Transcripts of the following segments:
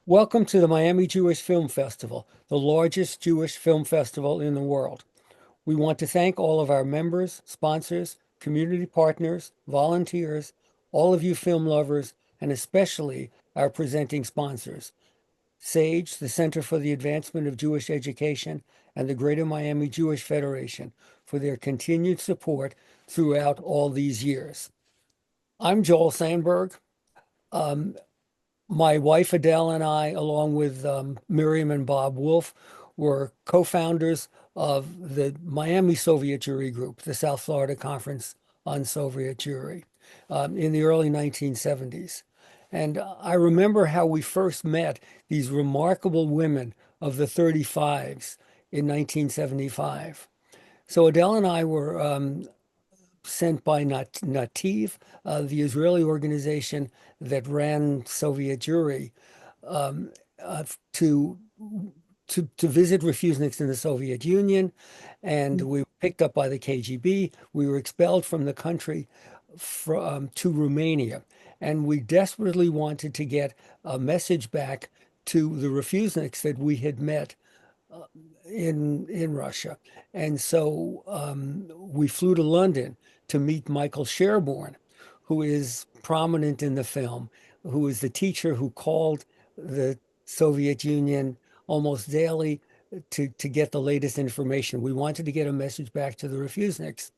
Welcome to the Miami Jewish Film Festival, the largest Jewish film festival in the world. We want to thank all of our members, sponsors, community partners, volunteers, all of you film lovers, and especially our presenting sponsors, SAGE, the Center for the Advancement of Jewish Education, and the Greater Miami Jewish Federation for their continued support throughout all these years. I'm Joel Sandberg. My wife Adele and I, along with Miriam and Bob Wolf, were co-founders of the Miami Soviet Jewry Group, the South Florida Conference on Soviet Jewry, in the early 1970s. And I remember how we first met these remarkable women of the 35s in 1975. So Adele and I were sent by Nativ, the Israeli organization that ran Soviet Jewry, um, uh, to, to visit refuseniks in the Soviet Union, and we were picked up by the KGB. We were expelled from the country to Romania, and we desperately wanted to get a message back to the refuseniks that we had met in Russia. And so we flew to London to meet Michael Sherborne, who is prominent in the film, who is the teacher who called the Soviet Union almost daily to get the latest information. We wanted to get a message back to the refuseniks.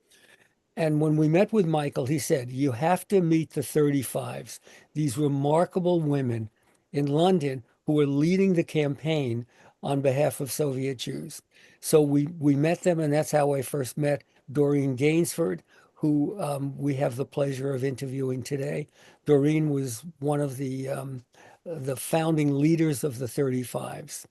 And when we met with Michael, he said, you have to meet the 35s, these remarkable women in London who were leading the campaign on behalf of Soviet Jews. So we met them, and that's how I first met Doreen Gainsford, who we have the pleasure of interviewing today. Doreen was one of the founding leaders of the 35s.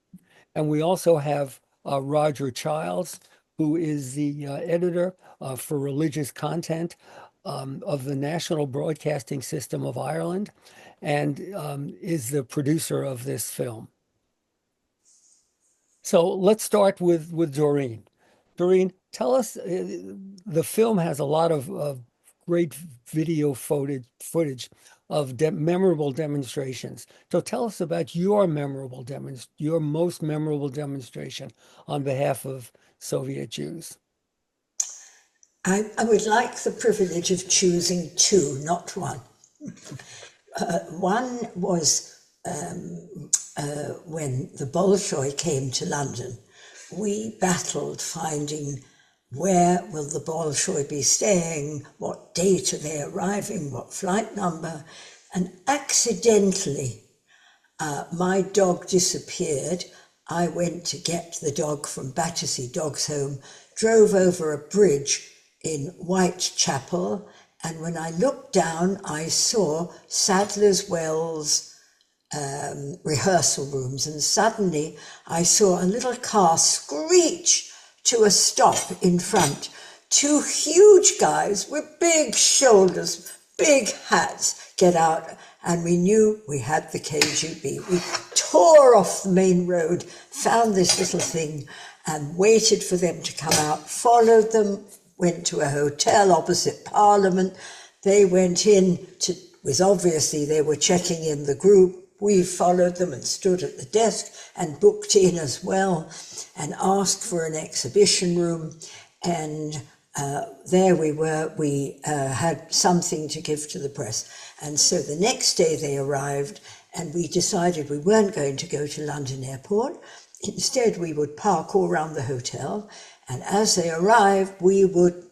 And we also have Roger Childs, who is the editor for religious content of the National Broadcasting System of Ireland, and is the producer of this film. So let's start with Doreen. Doreen, tell us, the film has a lot of great video footage of memorable demonstrations. So tell us about your most memorable demonstration on behalf of Soviet Jews. I would like the privilege of choosing two, not one. One was when the Bolshoi came to London. We battled finding where will the Bolshoi be staying, what date are they arriving, what flight number, and accidentally my dog disappeared. I went to get the dog from Battersea Dogs Home, drove over a bridge in Whitechapel, and when I looked down, I saw Sadler's Wells rehearsal rooms, and suddenly I saw a little car screech to a stop in front. Two huge guys with big shoulders, big hats get out, and we knew we had the KGB. We tore off the main road, found this little thing, and waited for them to come out, followed them, went to a hotel opposite Parliament. They went in was obviously they were checking in the group. We followed them and stood at the desk and booked in as well and asked for an exhibition room. And there we were. We had something to give to the press. And so the next day they arrived, and we decided we weren't going to go to London Airport. Instead, we would park all around the hotel. And as they arrived, we would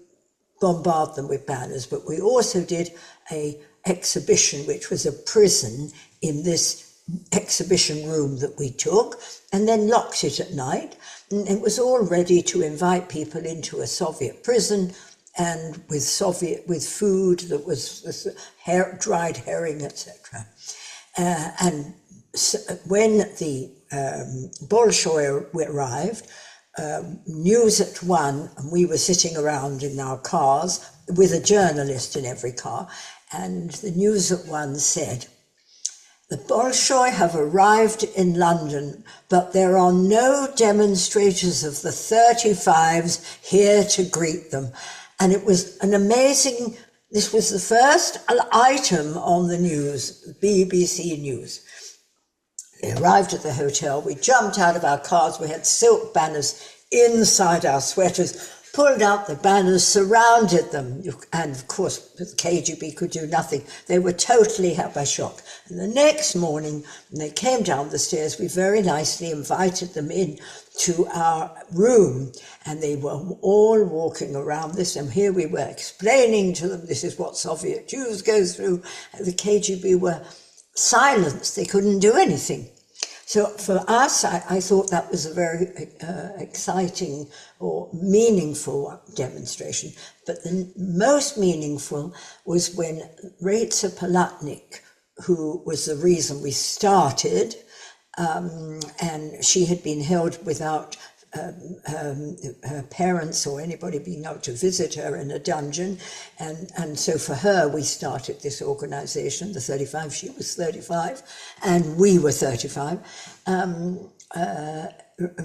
bombard them with banners. But we also did an exhibition, which was a prison in this exhibition room that we took, and then locked it at night. And it was all ready to invite people into a Soviet prison, and with food that was dried herring, etc. And so when the Bolshoi arrived, News at 1, and we were sitting around in our cars with a journalist in every car, and the News at 1 said, "The Bolshoi have arrived in London, but there are no demonstrators of the 35s here to greet them." And it was an amazing, this was the first item on the news, BBC News. They arrived at the hotel. We jumped out of our cars. We had silk banners inside our sweaters, pulled out the banners, surrounded them. And of course, the KGB could do nothing. They were totally hit by shock. And the next morning, when they came down the stairs, we very nicely invited them in to our room. And they were all walking around this. And here we were explaining to them, this is what Soviet Jews go through. And the KGB were silenced. They couldn't do anything. So for us, I thought that was a very exciting or meaningful demonstration. But the most meaningful was when Reza Palatnik, who was the reason we started, and she had been held without her parents or anybody being able to visit her in a dungeon. And so for her, we started this organization, the 35. She was 35 and we were 35.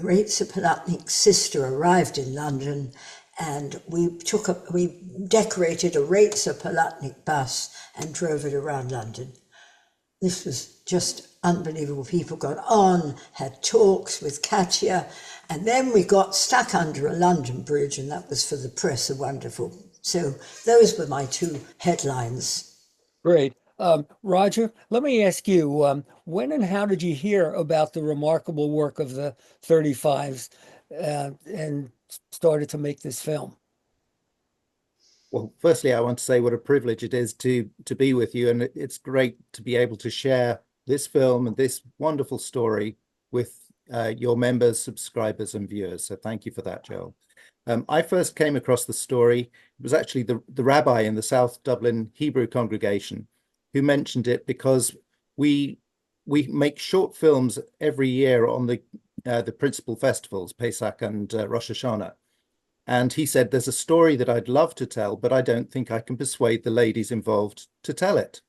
Reza Palatnik's sister arrived in London, and we decorated a Reza Palatnik bus and drove it around London. This was just unbelievable. People got on, had talks with Katya, and then we got stuck under a London bridge, and that was for the press, a wonderful. So those were my two headlines. Great. Roger, let me ask you, when and how did you hear about the remarkable work of the 35s and started to make this film? Well, firstly, I want to say what a privilege it is to be with you, and it's great to be able to share this film and this wonderful story with your members, subscribers, and viewers. So thank you for that, Joel. I first came across the story. It was actually the rabbi in the South Dublin Hebrew congregation who mentioned it, because we make short films every year on the principal festivals, Pesach and Rosh Hashanah. And he said, there's a story that I'd love to tell, but I don't think I can persuade the ladies involved to tell it.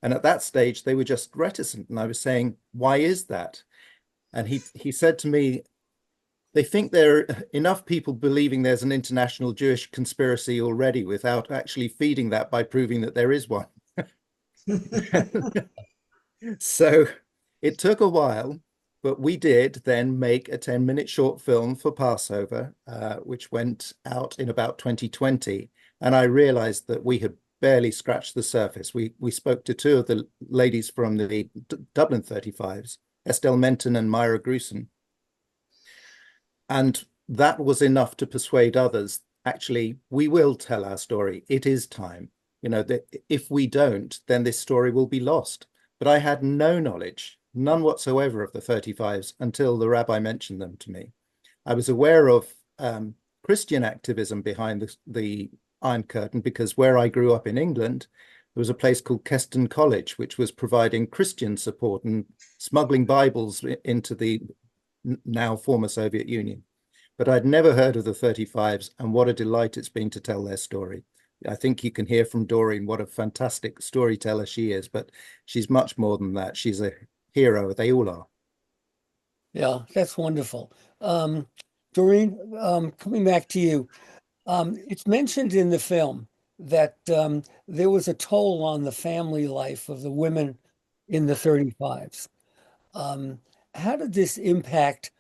And at that stage, they were just reticent. And I was saying, why is that? And he said to me, they think there are enough people believing there's an international Jewish conspiracy already without actually feeding that by proving that there is one. So it took a while, but we did then make a 10-minute short film for Passover, which went out in about 2020. And I realized that we had barely scratched the surface. We spoke to two of the ladies from the Dublin 35s, Estelle Menton and Myra Gruson. And that was enough to persuade others. Actually, we will tell our story. It is time. You know, that if we don't, then this story will be lost. But I had no knowledge, none whatsoever, of the 35s until the rabbi mentioned them to me. I was aware of Christian activism behind the Iron Curtain, because where I grew up in England, there was a place called Keston College, which was providing Christian support and smuggling Bibles into the now former Soviet Union. But I'd never heard of the 35s, and what a delight it's been to tell their story. I think you can hear from Doreen what a fantastic storyteller she is, but she's much more than that. She's a hero. They all are. Yeah, that's wonderful. Doreen, coming back to you, it's mentioned in the film that there was a toll on the family life of the women in the 35s. How did this impact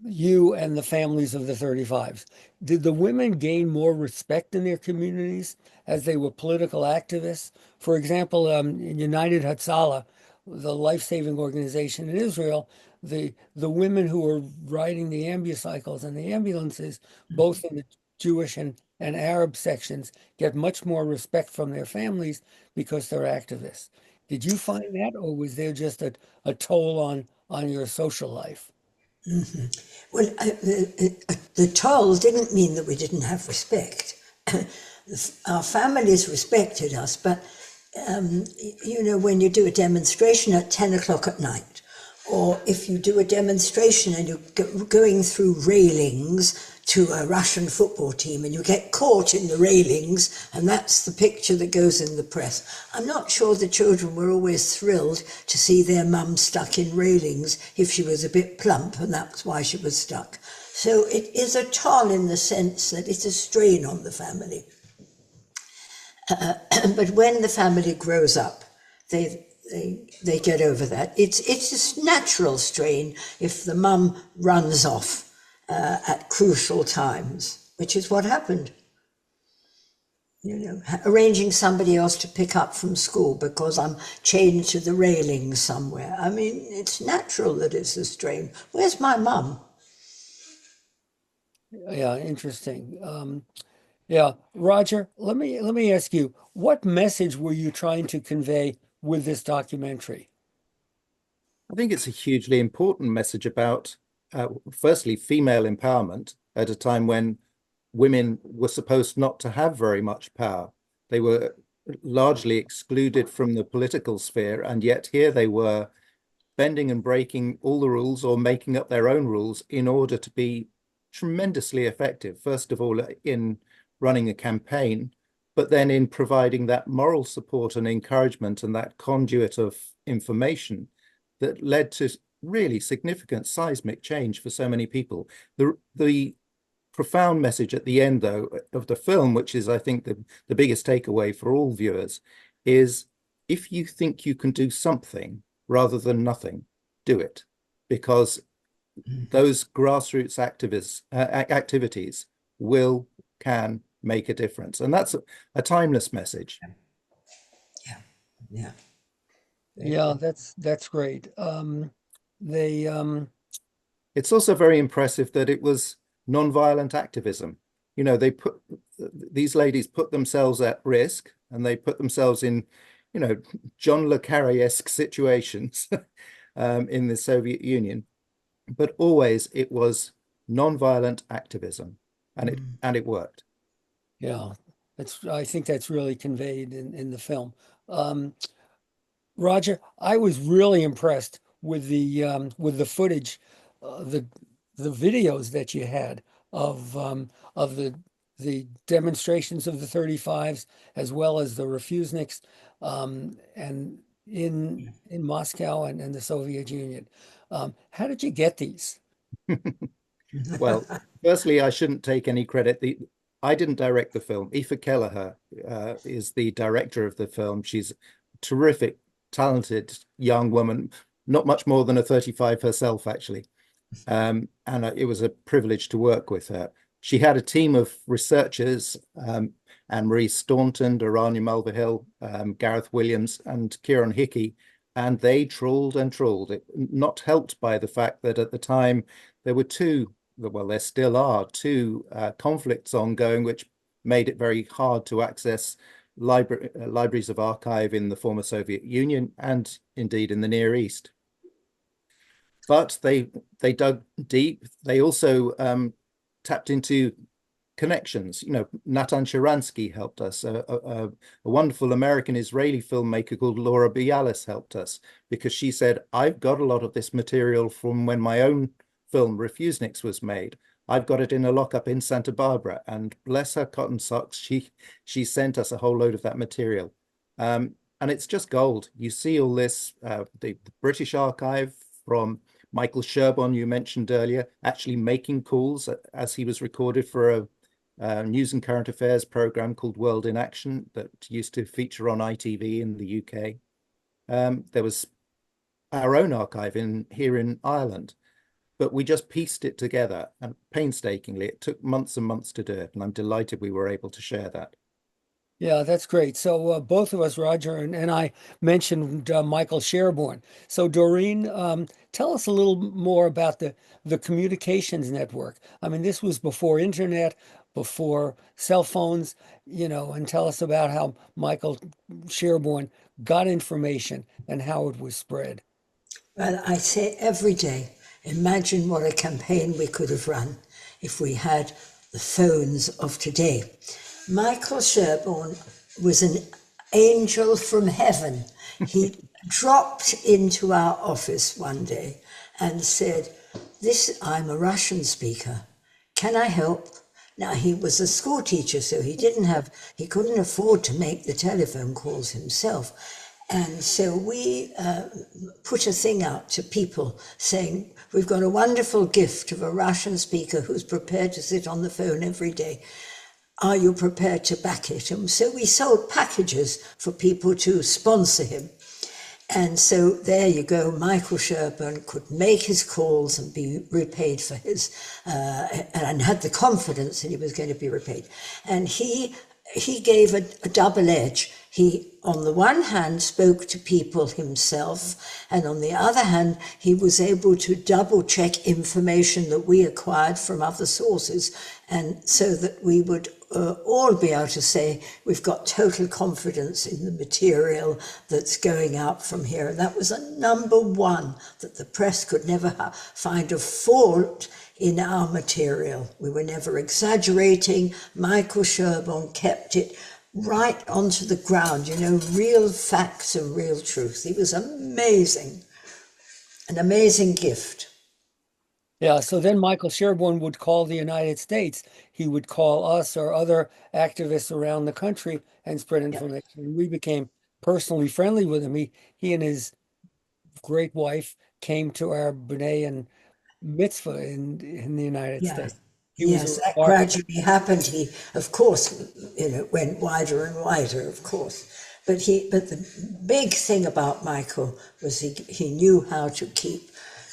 you and the families of the 35s? Did the women gain more respect in their communities as they were political activists? For example, in United Hatzalah, the life-saving organization in Israel, the women who were riding the ambucycles and the ambulances, both in the Jewish and Arab sections, get much more respect from their families because they're activists. Did you find that, or was there just a toll on your social life? Mm-hmm. Well, the toll didn't mean that we didn't have respect. Our families respected us, but you know, when you do a demonstration at 10 o'clock at night, or if you do a demonstration and you're going through railings to a Russian football team and you get caught in the railings, and that's the picture that goes in the press. I'm not sure the children were always thrilled to see their mum stuck in railings if she was a bit plump, and that's why she was stuck. So it is a toll in the sense that it's a strain on the family. But when the family grows up, they get over that. It's a natural strain if the mum runs off at crucial times, which is what happened. Arranging somebody else to pick up from school because I'm chained to the railing somewhere. I mean, it's natural that it's a strain. Where's my mum? Yeah, interesting. Yeah, Roger, let me ask you, what message were you trying to convey with this documentary? I think it's a hugely important message about, firstly, female empowerment at a time when women were supposed not to have very much power. They were largely excluded from the political sphere, and yet here they were bending and breaking all the rules or making up their own rules in order to be tremendously effective, first of all, in running a campaign, but then in providing that moral support and encouragement and that conduit of information that led to really significant seismic change for so many people. The profound message at the end, though, of the film, which is, I think, the biggest takeaway for all viewers, is if you think you can do something rather than nothing, do it. Because those grassroots activities can make a difference. And that's a timeless message. Yeah, yeah. Yeah, that's great. They It's also very impressive that it was non-violent activism. You know, these ladies put themselves at risk and they put themselves in, John le Carré-esque situations in the Soviet Union. But always it was non-violent activism, and it worked. Yeah, I think that's really conveyed in the film. Um, Roger, I was really impressed with the footage, the videos that you had of the demonstrations of the 35s as well as the refuseniks and in Moscow and the Soviet Union. How did you get these? Well, firstly, I shouldn't take any credit. I didn't direct the film. Aoife Kelleher is the director of the film. She's a terrific, talented young woman, not much more than a 35 herself, actually. And it was a privilege to work with her. She had a team of researchers, Anne-Marie Staunton, Aranya Mulvihill, Gareth Williams, and Kieran Hickey, and they trawled and trawled, not helped by the fact that at the time there were there still are two conflicts ongoing, which made it very hard to access libraries of archive in the former Soviet Union and indeed in the Near East. But they dug deep. They also tapped into connections. Natan Sharansky helped us. A wonderful American-Israeli filmmaker called Laura Bialis helped us because she said, I've got a lot of this material from when my own film Refuseniks was made. I've got it in a lockup in Santa Barbara, and bless her cotton socks, she sent us a whole load of that material. And it's just gold. You see all this, the British Archive from Michael Sherborne, you mentioned earlier, actually making calls as he was recorded for a news and current affairs program called World in Action that used to feature on ITV in the UK. There was our own archive here in Ireland, but we just pieced it together and painstakingly. It took months and months to do it, and I'm delighted we were able to share that. Yeah, that's great. So both of us, Roger and I, mentioned Michael Sherborne. So Doreen, tell us a little more about the communications network. I mean, this was before internet, before cell phones, and tell us about how Michael Sherborne got information and how it was spread. Well, I say every day, imagine what a campaign we could have run if we had the phones of today. Michael Sherborne was an angel from heaven. He dropped into our office one day and said, I'm a Russian speaker. Can I help? Now, he was a school teacher, so he couldn't afford to make the telephone calls himself. And so we put a thing out to people saying, we've got a wonderful gift of a Russian speaker who's prepared to sit on the phone every day. Are you prepared to back it? And so we sold packages for people to sponsor him. And so there you go. Michael Sherburne could make his calls and be repaid for his, and had the confidence that he was going to be repaid. And he gave a double edge. He, on the one hand, spoke to people himself, and on the other hand, he was able to double check information that we acquired from other sources, and so that we would all be able to say we've got total confidence in the material that's going out from here. And that was a number one, that the press could never find a fault in our material. We were never exaggerating. Michael Sherborne kept it right onto the ground, real facts and real truth. He was amazing, an amazing gift. Yeah, so then Michael Sherborne would call the United States. He would call us or other activists around the country and spread Yeah. information. And we became personally friendly with him. He and his great wife came to our B'nai and mitzvah in the United Yeah. States. He was a Yes, that remarkable. gradually happened. He, of course, went wider and wider, of course. But the big thing about Michael was he knew how to keep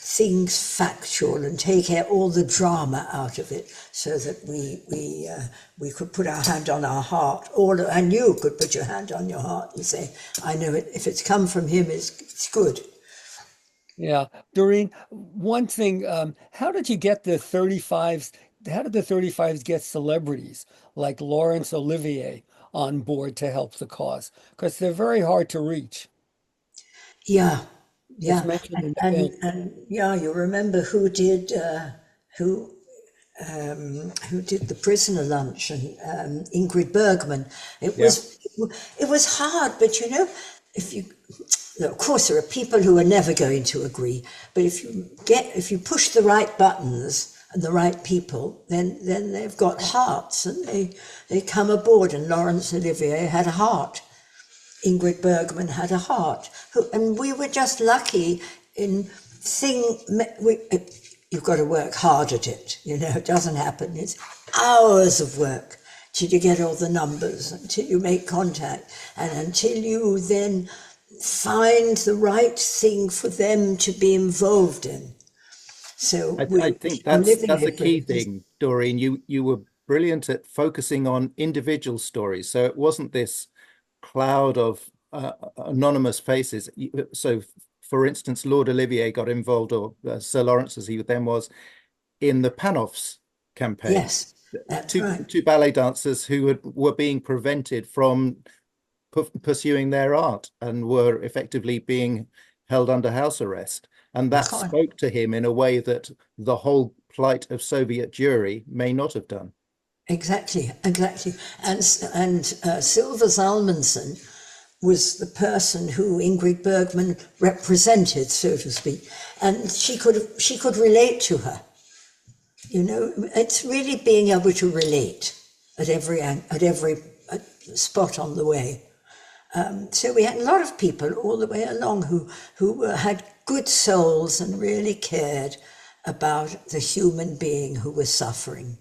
things factual and take out all the drama out of it, so that we could put our hand on our heart, and you could put your hand on your heart and say, I know it. If it's come from him, it's good. Yeah. Doreen, one thing, how did you get the 35s? How did the 35s get celebrities like Laurence Olivier on board to help the cause? Because they're very hard to reach. Yeah, It's yeah, mentioned in the and film. yeah, you remember who who did the prisoner lunch, and Ingrid Bergman. It Yeah. was it was hard, but if you of course there are people who are never going to agree, but if you push the right buttons and the right people, then they've got hearts, and they come aboard. And Laurence Olivier had a heart. Ingrid Bergman had a heart, and we were just lucky in thing. You've got to work hard at it. It doesn't happen. It's hours of work till you get all the numbers, until you make contact, and until you then find the right thing for them to be involved in. So I think that's a Olivier key was thing, Doreen. You were brilliant at focusing on individual stories. So it wasn't this cloud of anonymous faces. So, for instance, Lord Olivier got involved, or Sir Lawrence, as he then was, in the Panoffs campaign. yes, that's Two right. two ballet dancers who were being prevented from pursuing their art and were effectively being held under house arrest. And that God. spoke to him in a way that the whole plight of Soviet Jewry may not have done. Exactly, exactly. And Silva Salmonson was the person who Ingrid Bergman represented, so to speak, and she could relate to her. It's really being able to relate at every spot on the way. So we had a lot of people all the way along who had good souls and really cared about the human being who was suffering.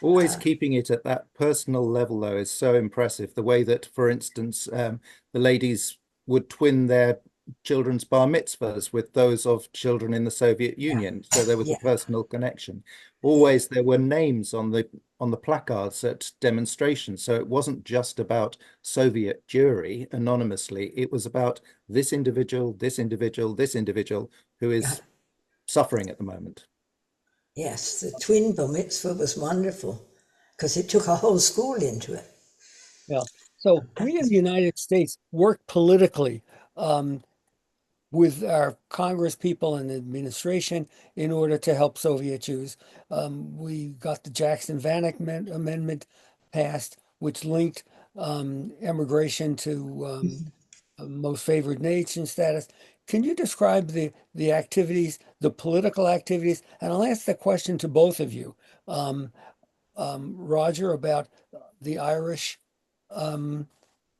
Always keeping it at that personal level, though, is so impressive. The way that, for instance, the ladies would twin their children's bar mitzvahs with those of children in the Soviet Yeah, Union, so there was a yeah, personal connection. yeah. Always there were names on the placards at demonstrations, so it wasn't just about Soviet Jewry anonymously. It was about this individual, this individual, this individual who Yeah. is suffering at the moment. Yes, the twin bar mitzvah was wonderful because it took a whole school into it. Yeah. So we in the United States work politically um, with our Congress people and administration in order to help Soviet Jews. We got the Jackson-Vanik Amendment passed, which linked immigration to most favored nation status. Can you describe the activities, the political activities? And I'll ask the question to both of you. Um, Roger, about the Irish um,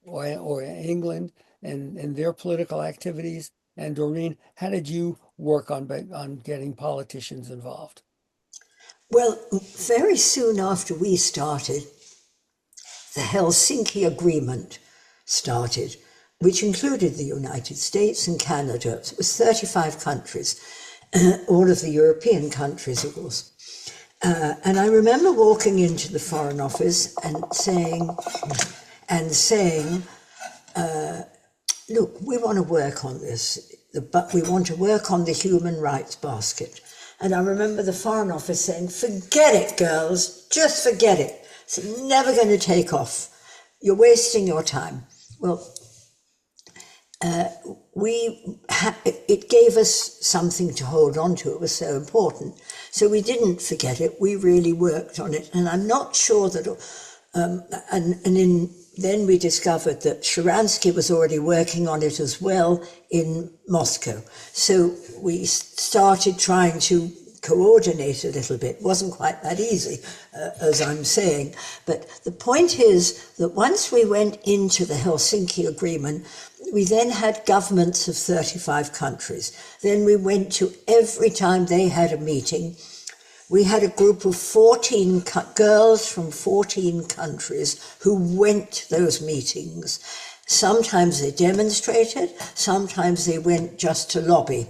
or England and their political activities. And Doreen, how did you work on getting politicians involved? Well, very soon after we started, the Helsinki Agreement started, which included the United States and Canada. It was 35 countries, all of the European countries, of course. And I remember walking into the Foreign Office and saying, look, we want to work on this, but we want to work on the human rights basket. And I remember the Foreign Office saying, forget it, girls, just forget it. It's never going to take off. You're wasting your time. Well, it gave us something to hold on to. It was so important. So we didn't forget it. We really worked on it. And I'm not sure that, then we discovered that Sharansky was already working on it as well in Moscow. So we started trying to coordinate a little bit. It wasn't quite that easy, as I'm saying. But the point is that once we went into the Helsinki Agreement, we then had governments of 35 countries. Then we went to every time they had a meeting. We had a group of 14 girls from 14 countries who went to those meetings. Sometimes they demonstrated, sometimes they went just to lobby.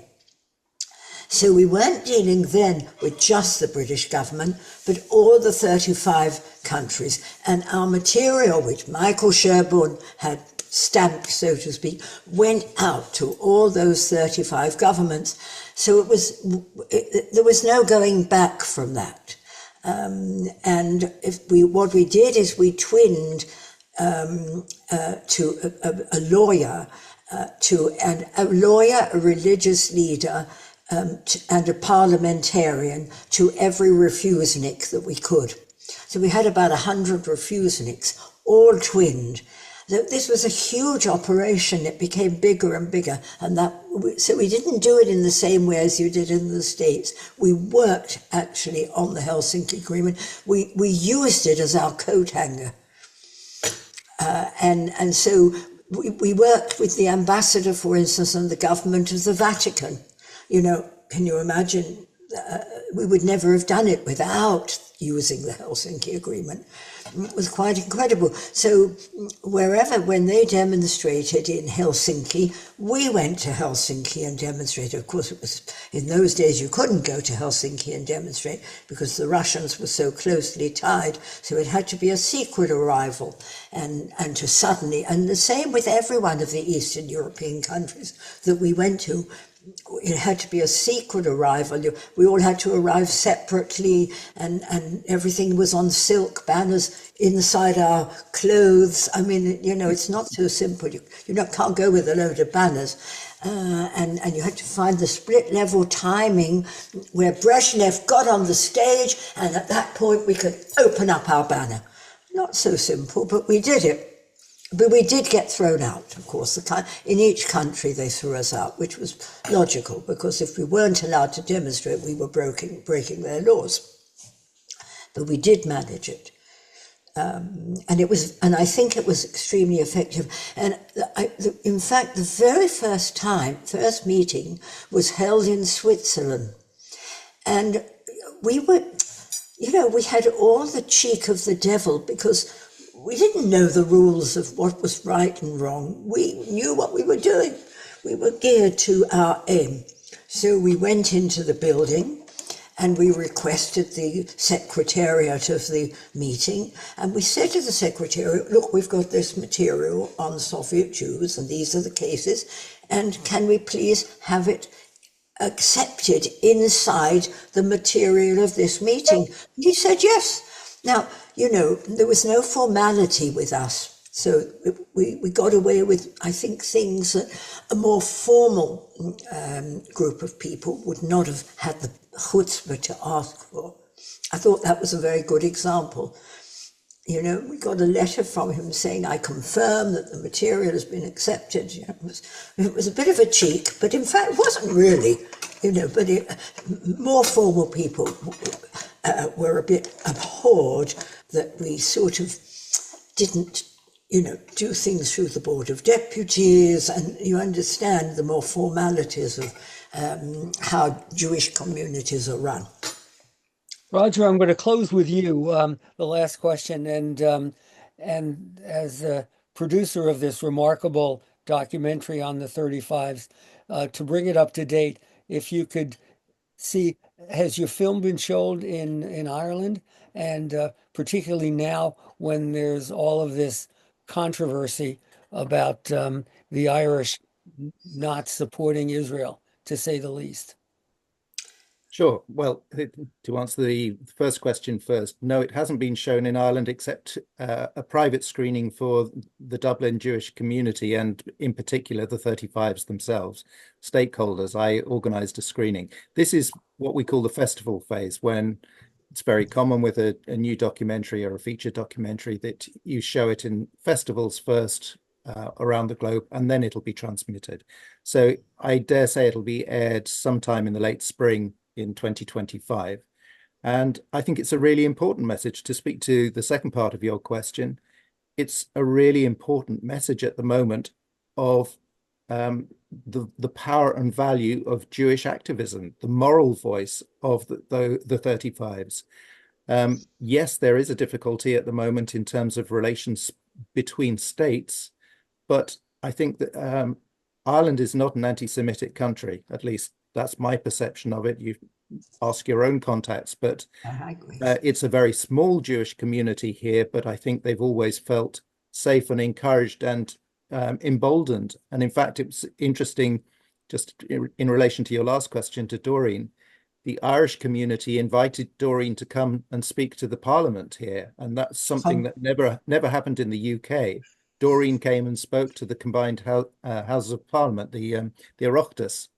So we weren't dealing then with just the British government, but all the 35 countries. And our material, which Michael Sherborne had stamped, so to speak, went out to all those 35 governments. So there was no going back from that. And what we did is we twinned to a lawyer, a religious leader, and a parliamentarian to every refusnik that we could. So we had about 100 refusniks, all twinned. This was a huge operation. It became bigger and bigger. So we didn't do it in the same way as you did in the States. We worked actually on the Helsinki Agreement. We used it as our coat hanger. And so we worked with the ambassador, for instance, and the government of the Vatican. Can you imagine? We would never have done it without using the Helsinki Agreement. It was quite incredible. So when they demonstrated in Helsinki, we went to Helsinki and demonstrated. Of course, it was in those days you couldn't go to Helsinki and demonstrate because the Russians were so closely tied. So it had to be a secret arrival, and the same with every one of the Eastern European countries that we went to. It had to be a secret arrival. We all had to arrive separately, and everything was on silk banners inside our clothes. I mean, it's not so simple. You can't go with a load of banners. And you had to find the split level timing where Brezhnev got on the stage, and at that point we could open up our banner. Not so simple, but we did it. But we did get thrown out, of course. In each country they threw us out, which was logical, because if we weren't allowed to demonstrate, we were breaking their laws. But we did manage it. And I think it was extremely effective. And in fact, the very first meeting was held in Switzerland. And we had all the cheek of the devil, because we didn't know the rules of what was right and wrong. We knew what we were doing. We were geared to our aim. So we went into the building and we requested the secretariat of the meeting. And we said to the secretariat, look, we've got this material on Soviet Jews, and these are the cases. And can we please have it accepted inside the material of this meeting? And he said yes. Now, there was no formality with us. So we got away with, I think, things that a more formal group of people would not have had the chutzpah to ask for. I thought that was a very good example. We got a letter from him saying, I confirm that the material has been accepted. It was a bit of a cheek, but in fact it wasn't really, more formal people were a bit abhorred that we sort of didn't, do things through the Board of Deputies, and you understand the more formalities of how Jewish communities are run. Roger, I'm going to close with you, the last question, and as a producer of this remarkable documentary on the 35s. To bring it up to date, if you could see, has your film been shown in Ireland? And particularly now when there's all of this controversy about the Irish not supporting Israel, to say the least. Sure. Well, to answer the first question first, no, it hasn't been shown in Ireland except a private screening for the Dublin Jewish community and in particular the 35s themselves, stakeholders. I organised a screening. This is what we call the festival phase, when it's very common with a new documentary or a feature documentary that you show it in festivals first around the globe, and then it'll be transmitted. So I dare say it'll be aired sometime in the late spring in 2025. And I think it's a really important message. To speak to the second part of your question, it's a really important message at the moment of the power and value of Jewish activism, the moral voice of the 35s. Yes, there is a difficulty at the moment in terms of relations between states, but I think that Ireland is not an anti-Semitic country. At least that's my perception of it. You ask your own contacts, but I agree. it's a very small Jewish community here, but I think they've always felt safe and encouraged and emboldened. And in fact, it was interesting, just in relation to your last question to Doreen, the Irish community invited Doreen to come and speak to the Parliament here, and that's something that never happened in the UK. Doreen came and spoke to the combined Houses of Parliament, the Oireachtas,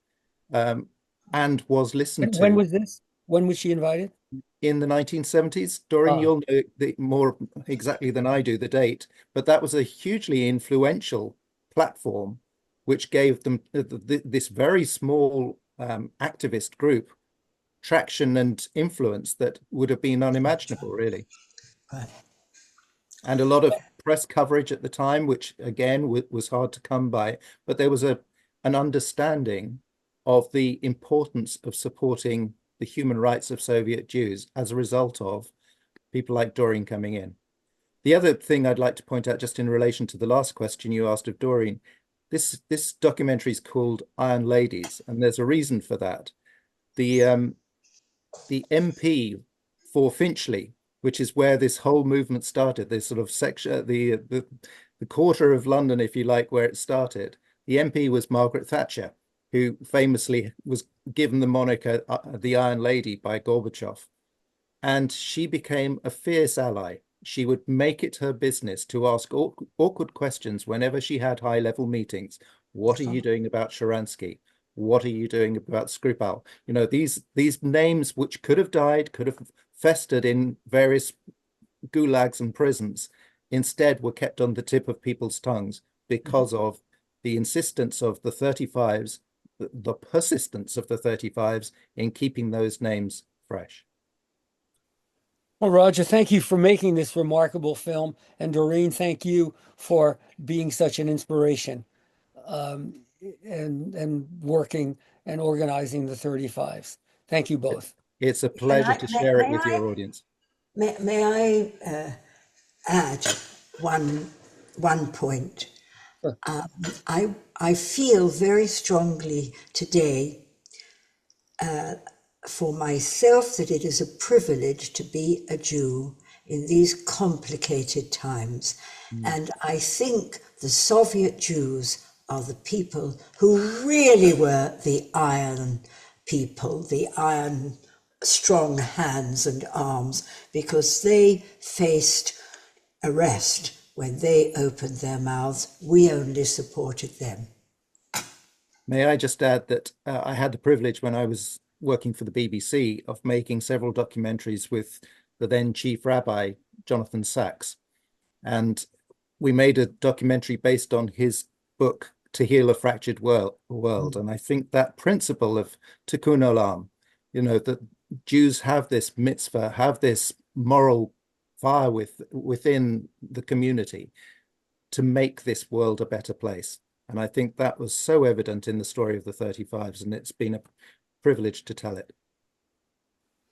and was listened When to was this? When was she invited? in the 1970s. Doreen, Ah, you'll know more exactly than I do the date, but that was a hugely influential platform which gave them this very small activist group traction and influence that would have been unimaginable, really. Right. And a lot of press coverage at the time, which again was hard to come by, but there was an understanding of the importance of supporting the human rights of Soviet Jews as a result of people like Doreen coming in. The other thing I'd like to point out, just in relation to the last question you asked of Doreen, this documentary is called Iron Ladies, and there's a reason for that. The MP for Finchley, which is where this whole movement started, this sort of section, the quarter of London, if you like, where it started. The MP was Margaret Thatcher, who famously was given the moniker the Iron Lady by Gorbachev. And she became a fierce ally. She would make it her business to ask awkward questions whenever she had high-level meetings. What are you doing about Sharansky? What are you doing about Skripal? You know, these names which could have died, could have festered in various gulags and prisons, instead were kept on the tip of people's tongues because of the insistence of the 35s, the persistence of the 35s in keeping those names fresh. well, Roger, thank you for making this remarkable film. And Doreen, thank you for being such an inspiration um, and working and organizing the 35s. Thank you both. It's a Can pleasure to share it with your audience. may I add one point? Sure. I feel very strongly today for myself that it is a privilege to be a Jew in these complicated times. And I think the Soviet Jews are the people who really were the iron people, the iron strong hands and arms, because they faced arrest when they opened their mouths. We only supported them. May I just add that I had the privilege when I was working for the BBC of making several documentaries with the then chief rabbi, Jonathan Sacks. And we made a documentary based on his book, To Heal a Fractured World. And I think that principle of tikkun olam, you know, that Jews have this mitzvah, have this moral fire within the community to make this world a better place. And I think that was so evident in the story of the 35s, and it's been a privilege to tell it.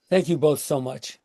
Thank you both so much.